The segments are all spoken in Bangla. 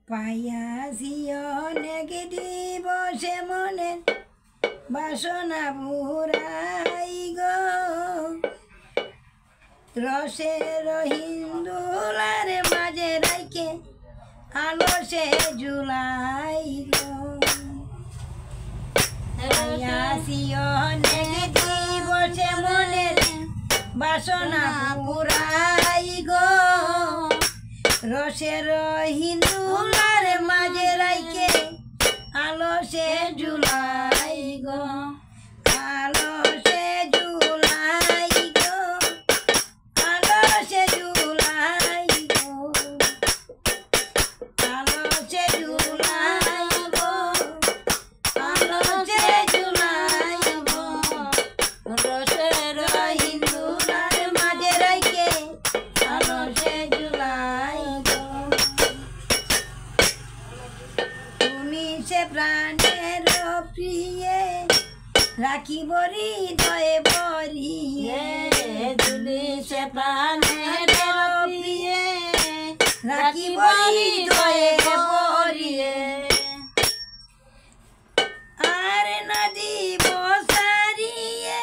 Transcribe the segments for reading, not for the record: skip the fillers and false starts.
পাইয়াছি অনেক দিবসে মনের বাসনা পুরাই গো, রসের হিন্দুলার মাঝে রাইকে আলসে জুলাই গো। পাইয়াছি অনেক দিবসে মনের বাসনা পুরাই গো, রসের হিন্দুলার মাঝে রাইকে আলসে জুলাই গো, আলসে জুলাই গো, আলসে জুলাই গো, আলসে জুলাই গো, আলসে জুলাই গো, রসের হিন্দুলার মাঝে রাইকে আলসে জুলাই গো। তুমি সে প্রাণের প্রিয়ে রাখিব হৃদয়ে বরিয়ে, তুমি সে প্রাণের প্রিয়ে রাখিব হৃদয়ে বরিয়ে, আর না দিব সারিয়ে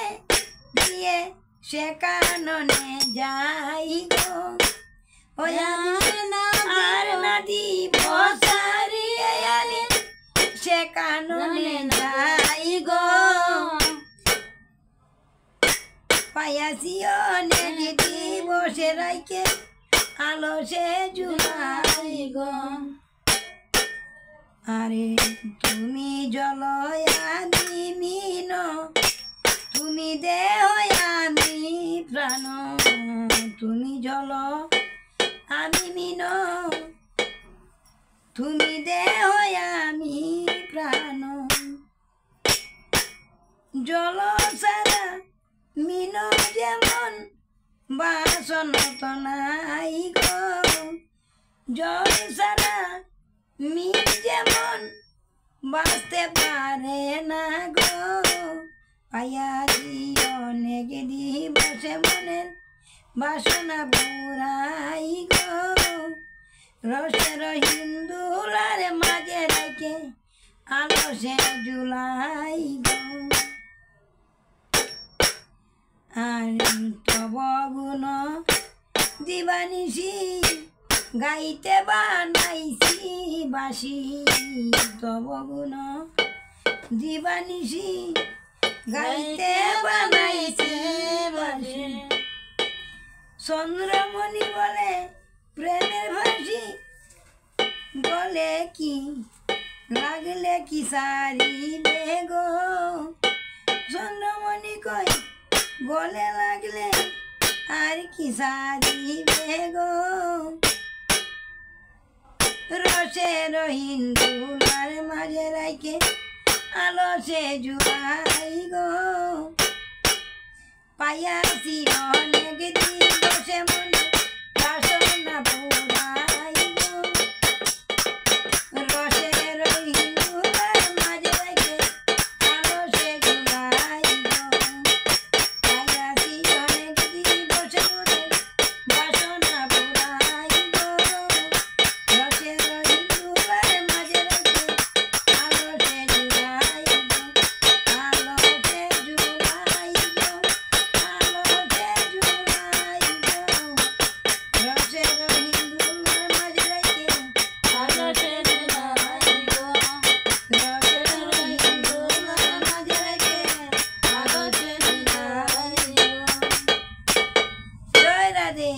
দিয়ে সে কাননে যাই গো, ওই আমি আর না দিব সারিয়ে আনি সে কাননে যাই গো। পাইয়াছি অনেক দিবসে রাইকে আলসে জুলাই গো, আরে তুমি জল আমি মিন, তুমি দেহ আমি প্রাণ, তুমি জল আমি মিন, তুমি দেহ আমি প্রাণ, জল সারা মিন যেমন বাসন তো নাই গো, জল সারা মিন যেমন বাঁচতে পারে না গো। পাইয়াছি অনেক দিবসে মনের বাসনা পুরাই গো, রসের হিন্দুলার মাঝে রেখে আলসে জুলাই গো, আর তব গুণ দিবানিশি গাইতে বানাইছি বাসি, তব গুণ দিবানিশি গাইতে বানাইছি বাসি। চন্দ্রমণি বলে প্রেমের ভাসি, বলে কি লাগলে কি সারিবে গো, চন্দ্রমণি কই বলে লাগলে আর কি সারিবে গো, রসের হিন্দুলার মাঝে রাইকে আলসে জুলাই গো। পাইয়াছি অনেক দিবসে মনে বাসনা পুরাই গো, রসের হিন্দুলার মাঝে রাইকে আলসে জুলাই গো। পাইয়াছি অনেক দিবসে মনে বাসনা পুরাই গো, রসের হিন্দুলার মাঝে রাইকে আলসে জুলাই গো, আলসে জুলাই গো, আলসে জুলাই গো, রসের হিন্দুলার মাঝে রাইকে আলসে জুলাই গো, রসের হিন্দুলার মাঝে রাইকে আলসে জুলাই গো। জয় রাধে।